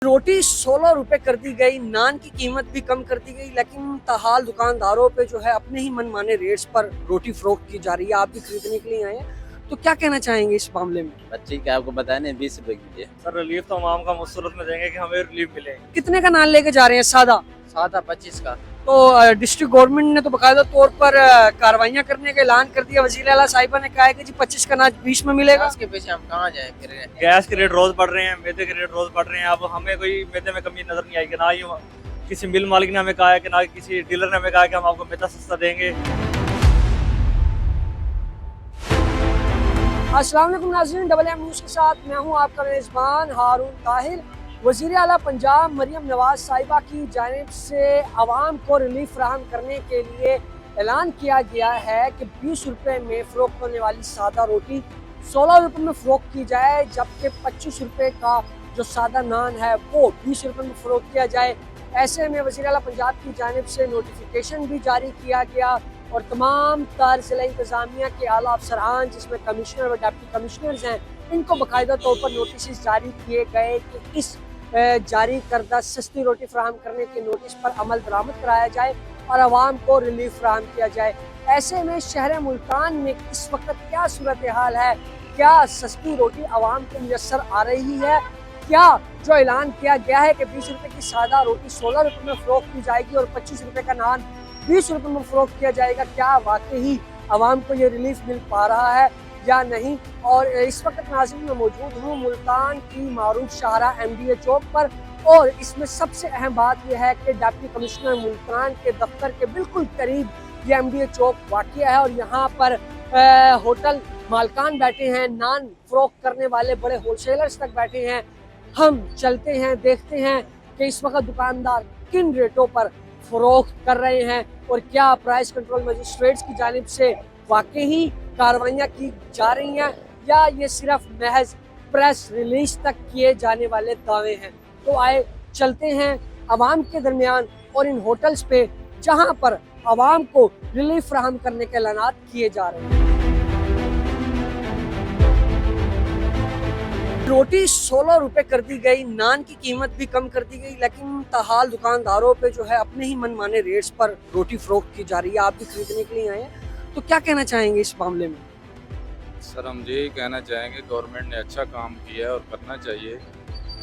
रोटी 16 रुपए कर दी गई, नान की कीमत भी कम कर दी गई, लेकिन ताहाल दुकानदारों पे जो है अपने ही मनमाने रेट्स पर रोटी फरोख्त की जा रही है। आप भी खरीदने के लिए आए हैं, तो क्या कहना चाहेंगे इस मामले में? बच्चे क्या आपको बताया नहीं 20 रुपए की है। सर रिलीफ तो आवाम का उस सूरत में देंगे कि हमें रिलीफ मिले। कितने का नान लेके जा रहे हैं सादा? सादा 25 का। तो डिस्ट्रिक्ट गवर्नमेंट ने तो बाकायदा तौर पर कार्रवाइयां करने का ऐलान कर दिया। वजीर आला साहिबा ने कहा है कि जी 25 का नान 20 में मिलेगा। उसके पीछे हम कहाँ जाए फिर। गैस के रेट रोज बढ़ रहे हैं, मैदे के रेट रोज बढ़ रहे हैं। अब हमें कोई मैदे में कमी नजर नहीं आएगी, ना ही किसी मिल मालिक ने हमें कहा है कि ना किसी डीलर ने हमें कहा है कि हम आपको मैदा सस्ता देंगे। अस्सलाम वालेकुम नाज़रीन, डबल एम न्यूज़ के साथ मैं हूं आपका मेज़बान हारून ताहिर। वज़ीर आला पंजाब मरियम नवाज साहिबा की जानिब से आवाम को रिलीफ फराहम करने के लिए ऐलान किया गया है कि 20 रुपये में फ़रोख्त होने वाली सादा रोटी 16 रुपये में फ़रोख्त की जाए, जबकि 25 रुपये का जो सादा नान है वो 20 रुपये में फ़रोख्त किया जाए। ऐसे में वज़ीर आला पंजाब की जानिब से नोटिफिकेशन भी जारी किया गया और तमाम तर ज़िला इंतज़ामिया के आला अफसरान, जिसमें कमिश्नर व डिप्टी कमिश्नर्स हैं, इनको बाकायदा तौर पर नोटिस जारी किए गए कि इस जारी करदा सस्ती रोटी फराहम करने के नोटिस पर अमल दरामद कराया जाए और आवाम को रिलीफ फराहम किया जाए। ऐसे में शहर मुल्तान में इस वक्त क्या सूरत हाल है? क्या सस्ती रोटी आवाम को मुयसर आ रही है? क्या जो ऐलान किया गया है कि 20 रुपये की सादा रोटी 16 रुपये में फ़रोख्त की जाएगी और 25 रुपये का नान 20 रुपये में फ़रोख्त किया जाएगा, क्या वाकई आवाम को ये रिलीफ मिल पा रहा है या नहीं? और इस वक्त नाज़रीन मैं मौजूद हूँ मुल्तान की मारूफ शाहराह MDA चौक पर, और इसमें सबसे अहम बात यह है कि डिप्टी कमिश्नर मुल्तान के दफ्तर के बिल्कुल करीब ये MDA चौक वाक़या है और यहाँ पर होटल मालकान बैठे हैं, नान फ़रोख्त करने वाले बड़े होलसेलर्स तक बैठे हैं। हम चलते हैं, देखते हैं कि इस वक्त दुकानदार किन रेटों पर फ़रोख्त कर रहे हैं और क्या प्राइस कंट्रोल मजिस्ट्रेट्स की जानिब से वाकई कार्रवाइयाँ की जा रही हैं या ये सिर्फ महज प्रेस रिलीज तक किए जाने वाले दावे हैं। तो आए चलते हैं आवाम के दरमियान और इन होटल्स पे जहां पर आवाम को रिलीफ फराहम करने के ऐलानात किए जा रहे हैं। रोटी 16 रुपए कर दी गई, नान की कीमत भी कम कर दी गई, लेकिन ताहाल दुकानदारों पे जो है अपने ही मनमाने रेट्स पर रोटी फरोख्त की जा रही है। आप भी खरीदने के लिए आए हैं, तो क्या कहना चाहेंगे इस मामले में? सर हम यही कहना चाहेंगे गवर्नमेंट ने अच्छा काम किया है और करना चाहिए,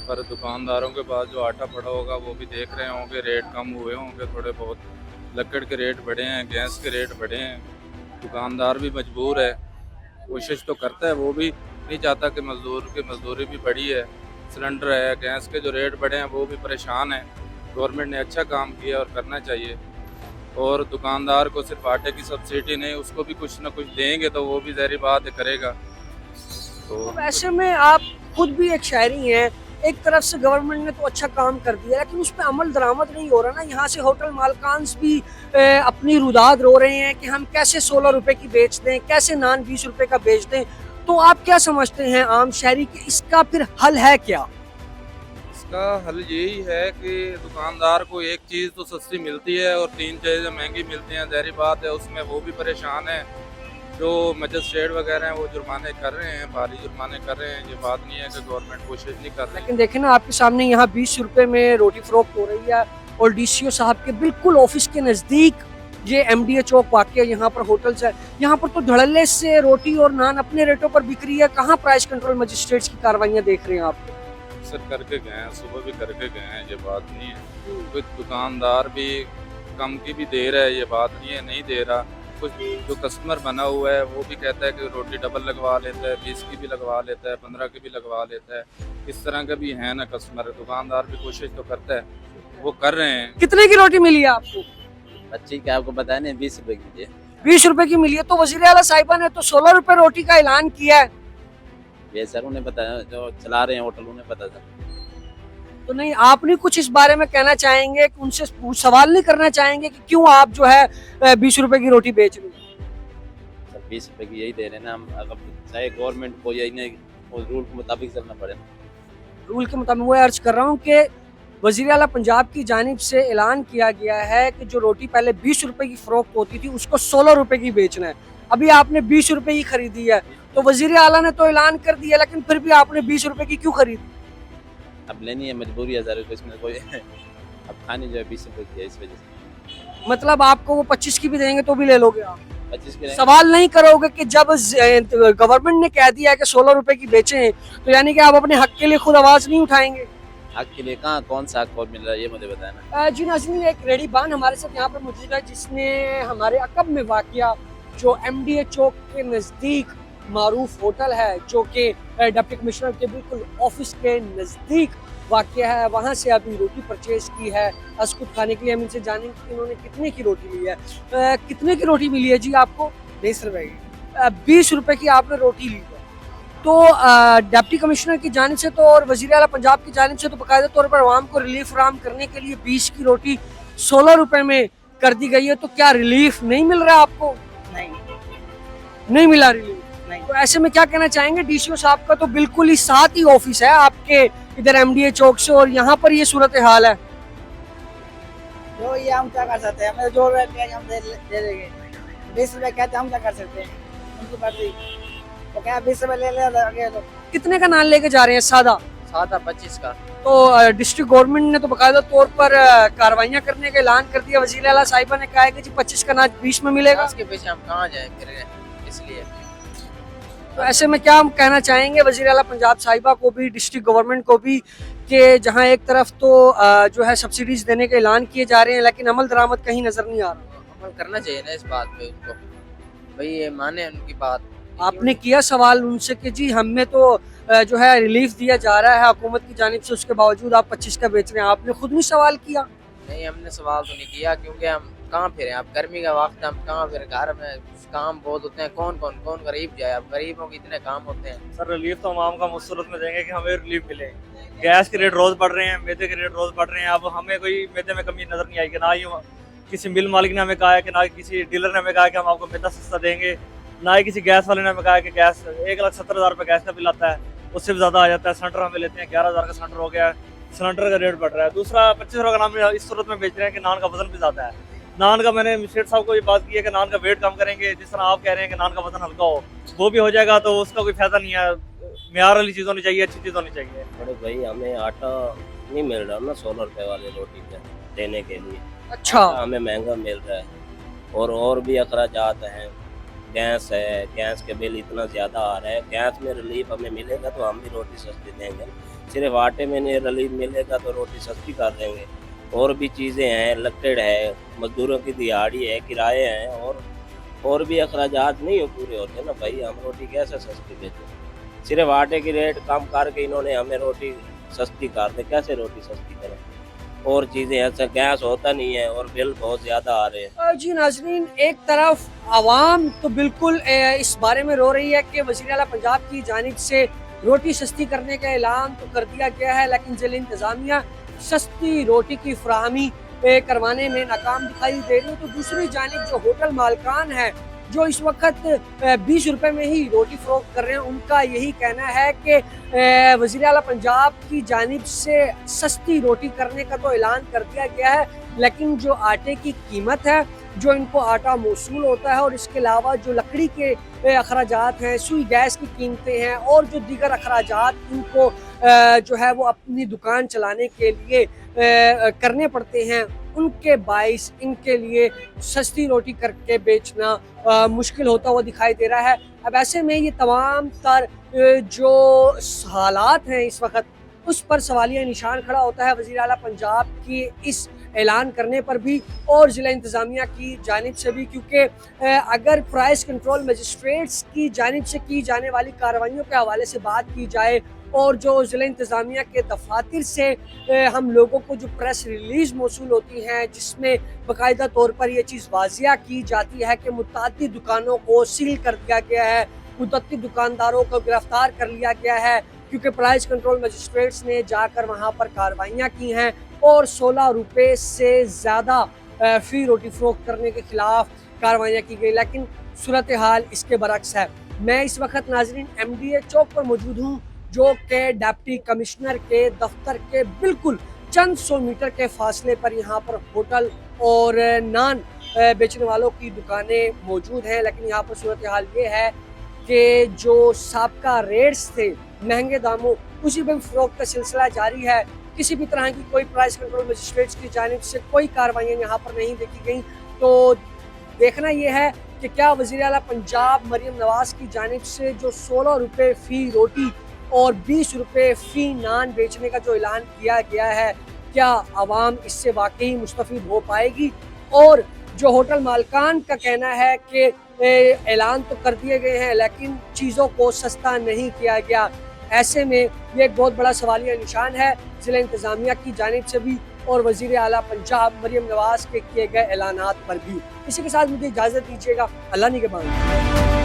पर दुकानदारों के पास जो आटा पड़ा होगा वो भी देख रहे होंगे, रेट कम हुए होंगे थोड़े बहुत, लकड़ के रेट बढ़े हैं, गैस के रेट बढ़े हैं, दुकानदार भी मजबूर है, कोशिश तो करता है, वो भी नहीं चाहता कि मजदूर की मजदूरी भी बढ़ी है, सिलेंडर है, गैस के जो रेट बढ़े हैं वो भी परेशान है। गवर्नमेंट ने अच्छा काम किया और करना चाहिए, और दुकानदार को सिर्फ आटे की सब्सिडी नहीं, उसको भी कुछ ना कुछ देंगे तो वो भी ज़ाहिर बात है करेगा। तो ऐसे में आप खुद भी एक शहरी हैं, एक तरफ से गवर्नमेंट ने तो अच्छा काम कर दिया लेकिन उस पर अमल दरामद नहीं हो रहा ना। यहाँ से होटल मालकान्स भी अपनी रुदाद रो रहे हैं कि हम कैसे 16 रुपए की बेच दें, कैसे नान 20 रुपए का बेच दें। तो आप क्या समझते हैं आम शहरी कि इसका फिर हल है क्या? इसका हल यही है कि दुकानदार को एक चीज़ तो सस्ती मिलती है और 3 चीज़ें महंगी मिलती हैं, ज़ाहिर बात है उसमें वो भी परेशान है। जो मजिस्ट्रेट वगैरह हैं वो जुर्माने कर रहे हैं, भारी जुर्माने कर रहे हैं, ये बात नहीं है कि गवर्नमेंट कोशिश नहीं कर रही। लेकिन देखें ना, आपके सामने यहाँ 20 रुपए में रोटी फरोख्त हो रही है और DCO साहब के बिल्कुल ऑफिस के नज़दीक ये MDA चौक वाक़या, यहाँ पर होटल्स है, यहाँ पर तो धड़ल्ले से रोटी और नान अपने रेटों पर बिक रही है। कहाँ प्राइस कंट्रोल मजिस्ट्रेट्स की कार्रवाइयाँ देख रहे हैं आप? सर करके गए हैं, सुबह भी करके गए हैं, ये बात नहीं है। कोई दुकानदार भी कम की भी दे रहा है, ये बात नहीं है नहीं दे रहा। कुछ जो कस्टमर बना हुआ है वो भी कहता है कि रोटी डबल लगवा लेता है, 20 की भी लगवा लेता है, 15 की भी लगवा लेता है। इस तरह का भी है ना कस्टमर, दुकानदार भी कोशिश तो करता है, वो कर रहे हैं। कितने की रोटी मिली है आपको? बच्चे क्या आपको बताया नहीं 20 रुपए की है। 20 रुपए की मिली है। तो वज़ीर आला साहिबा ने तो 16 रुपए रोटी का ऐलान किया है। ये सर उन्हें पता है, जो चला रहे हैं होटल उन्हें पता था। तो नहीं, आप नहीं कुछ इस बारे में कहना चाहेंगे कि उनसे सवाल नहीं करना चाहेंगे कि क्यों आप जो है 20 रुपए की रोटी बेच रहे हैं? सर 20 रुपए की यही दे रहे हैं ना हम, अगर चाहे गवर्नमेंट को यही नहीं उस रूल के मुताबिक चलना पड़े। रूल के मुताबिक मैं अर्ज कर रहा हूँ कि वज़ीर आला पंजाब की जानिब से ऐलान किया गया है कि जो रोटी पहले 20 रुपए की फरोख्त होती थी उसको 16 रुपए की बेचना है। अभी आपने 20 रुपए की खरीदी है, तो वज़ीर आला ने तो ऐलान कर दिया, लेकिन फिर भी आपने 20 रुपए की क्यों खरीदी? अब लेनी है मजबूरी है ज़रा, इसमें कोई अब खानी जो है 20 रुपए की है, इस वजह से मतलब आपको वो 25 की भी देंगे तो भी ले लोगे आप? 25 के सवाल नहीं करोगे कि जब गवर्नमेंट ने कह दिया है कि 16 रुपए की बेचें, तो यानी कि आप अपने हक के लिए खुद आवाज नहीं उठाएंगे? हक के लिए कहाँ, कौन सा हक और मिल रहा है ये मुझे बताना। जी नाज़रीन, एक रेडीबान हमारे साथ यहाँ पर मौजूद है जिसने हमारे अकब में वाक़िया जो MDA चौक के नज़दीक मारूफ होटल है, जो कि डिप्टी कमिश्नर के बिल्कुल ऑफिस के नज़दीक वाक़िया है, वहाँ से अभी रोटी परचेज की है अस्कुट खाने के लिए। हम इनसे जानेंगे कि इन्होंने कितने की रोटी ली है। कितने की रोटी मिली है जी आपको? 20 रुपए की। 20 रुपए की आपने रोटी ली है। तो डिप्टी कमिश्नर की जानिब से तो और वज़ीर आला पंजाब की जानिब से तो बाकायदा तौर पर आवाम को रिलीफ फराहम करने के लिए 20 की रोटी 16 रुपए में कर दी गई है। तो क्या रिलीफ नहीं मिल रहा आपको? नहीं मिला रिलीफ। तो ऐसे में क्या कहना चाहेंगे? DCO साहब का तो बिल्कुल ही साथ ही ऑफिस है आपके इधर MDA चौक से, और यहाँ पर ये सूरत हाल है। जो ये हम क्या कर सकते हैं, हमें जो रेट है हम दे देंगे। 20 रुपए कहते हैं, हम क्या कर सकते हैं, उनकी मर्जी। तो क्या 20 रुपए ले आगे लो। कितने का नान लेके जा रहे हैं? सादा 25 का। तो डिस्ट्रिक्ट गवर्नमेंट ने तो बाकायदा तौर पर कार्रवाइयाँ करने का ऐलान कर दिया। वज़ीर आला साहिबा ने कहा है कि जी 25 का नाच 20 में मिलेगा। उसके पीछे हम कहाँ जाए फिर, इसलिए। तो ऐसे में क्या हम कहना चाहेंगे वज़ीर आला पंजाब साहिबा को भी, डिस्ट्रिक्ट गवर्नमेंट को भी, कि जहां एक तरफ तो जो है सब्सिडीज देने के ऐलान किए जा रहे हैं लेकिन अमल दरामद कहीं नजर नहीं आ रहा। अमल करना चाहिए ना इस बात पे उनको, भाई ये माने उनकी बात। आपने किया सवाल उनसे कि जी हमें तो जो है रिलीफ दिया जा रहा है हुकूमत की जानिब से, उसके बावजूद आप 25 का बेच रहे हैं? आपने खुद नहीं सवाल किया? नहीं, हमने सवाल तो नहीं किया, क्योंकि हम कहाँ फिर, अब गर्मी का वक्त है, हम कहाँ फिर, घर में काम बहुत होते हैं, कौन गरीब जाए, अब गरीबों के इतने काम होते हैं। सर रिलीफ तो आवाम का उस सूरत में देंगे कि हमें रिलीफ मिले। गैस के रेट रोज बढ़ रहे हैं, मैदे के रेट रोज बढ़ रहे हैं। अब हमें कोई मैदे में कमी नजर नहीं आएगी, ना ही किसी मिल मालिक ने हमें कहा है कि, ना किसी डीलर ने हमें कहा है कि हम आपको मैदा सस्ता देंगे, ना ही किसी गैस वाले ने हमें कहा है कि गैस 1,70,000 रुपये गैस का बिल आता है, उससे भी ज़्यादा आ जाता है। सिलेंडर हमें लेते हैं 11,000 का सिलेंडर हो गया, सिलेंडर का रेट बढ़ रहा है। दूसरा 25 रुपये का नाम इस सूरत में बेच रहे हैं कि नान का वजन भी ज़्यादा है। नान का मैंने शेख साहब को ये बात की है कि नान का वेट कम करेंगे, जिस तरह आप कह रहे हैं कि नान का वजन हल्का हो, वो भी हो जाएगा, तो उसका कोई फायदा नहीं है। मेयार वाली चीज़ होनी चाहिए, अच्छी चीज़ होनी चाहिए। बड़े भाई हमें आटा नहीं मिल रहा ना 16 रुपए वाली रोटी पे देने के लिए। अच्छा, आटा हमें महंगा मिल रहा है, और भी अखराजात हैं। गैस है, गैस के बिल इतना ज़्यादा आ रहा है। गैस में रिलीफ हमें मिलेगा तो हम भी रोटी सस्ती देंगे। सिर्फ आटे में नहीं रिलीफ मिलेगा तो रोटी सस्ती कर देंगे। और भी चीज़ें हैं, लकड़ है, मजदूरों की दिहाड़ी है, किराए हैं, और भी अखराजात नहीं पूरे होते ना भाई। हम रोटी कैसे सस्ती बेचें? सिर्फ आटे की रेट कम करके इन्होंने हमें रोटी सस्ती कर दे, कैसे रोटी सस्ती करें? और चीज़ें ऐसा गैस होता नहीं है और बिल बहुत ज़्यादा आ रहे हैं। जी नाजरीन, एक तरफ आवाम तो बिल्कुल इस बारे में रो रही है कि वज़ीर आला पंजाब की जानिब से रोटी सस्ती करने का ऐलान तो कर दिया गया है, लेकिन ज़िला इंतज़ामिया सस्ती रोटी की फराहमी करवाने में नाकाम दिखाई दे रही है। तो दूसरी जानिब जो होटल मालकान है जो इस वक्त 20 रुपए में ही रोटी फरोख्त कर रहे हैं, उनका यही कहना है कि वज़ीर आला पंजाब की जानिब से सस्ती रोटी करने का तो ऐलान कर दिया गया है, लेकिन जो आटे की कीमत है, जो इनको आटा मौसूल होता है, और इसके अलावा जो लकड़ी के अखराजात हैं, सुई गैस की कीमतें हैं, और जो दीगर अखराजात इनको जो है वो अपनी दुकान चलाने के लिए करने पड़ते हैं, उनके बाइस इनके लिए सस्ती रोटी करके बेचना मुश्किल होता हुआ दिखाई दे रहा है। अब ऐसे में ये तमाम तर जो हालात हैं इस वक्त, उस पर सवालिया निशान खड़ा होता है वज़ीर आला पंजाब की इस ऐलान करने पर भी और ज़िला इंतज़ामिया की जानिब से भी, क्योंकि अगर प्राइस कंट्रोल मजिस्ट्रेट्स की जानिब से की जाने वाली कार्रवाइयों के हवाले से बात की जाए और जो ज़िला इंतज़ामिया के दफातर से हम लोगों को जो प्रेस रिलीज़ मौसूल होती हैं, जिसमें बाकायदा तौर पर यह चीज़ वाजिया की जाती है कि मुतअद्दिद दुकानों को सील कर दिया गया है, मुतअद्दिद दुकानदारों को गिरफ्तार कर लिया गया है, क्योंकि प्राइस कंट्रोल मजिस्ट्रेट्स ने जाकर वहाँ पर कार्रवाइयाँ की हैं और 16 रुपये से ज़्यादा फ़ी रोटी फ़रोख्त करने के ख़िलाफ़ कार्रवाइयाँ की गई। लेकिन सूरत हाल इसके बरक्स है। मैं इस वक्त नाजरीन MDA चौक पर मौजूद हूँ, जो कि डिप्टी कमिश्नर के दफ्तर के बिल्कुल चंद 100 मीटर के फासले पर यहाँ पर होटल और नान बेचने वालों की दुकानें मौजूद हैं। लेकिन यहाँ पर सूरत हाल ये है कि जो साबका रेट्स थे, महंगे दामों उसी में फरोख्त का सिलसिला जारी है। किसी भी तरह की कोई प्राइस कंट्रोल मजिस्ट्रेट्स की जानिब से कोई कार्रवाइयाँ यहाँ पर नहीं देखी गई। तो देखना यह है कि क्या वज़ीर आला पंजाब मरियम नवाज की जानिब से जो 16 रुपये फ़ी रोटी और 20 रुपये फ़ी नान बेचने का जो ऐलान किया गया है, क्या आवाम इससे वाकई मुस्तफ़ीद हो पाएगी? और जो होटल मालकान का कहना है कि ऐलान तो कर दिए गए हैं लेकिन चीज़ों को सस्ता नहीं किया गया, ऐसे में ये एक बहुत बड़ा सवालिया निशान है ज़िला इंतज़ामिया की जानिब से भी और वज़ीर आला पंजाब मरियम नवाज के किए गए ऐलानात पर भी। इसी के साथ मुझे इजाज़त दीजिएगा। अल्लाह निगहबान।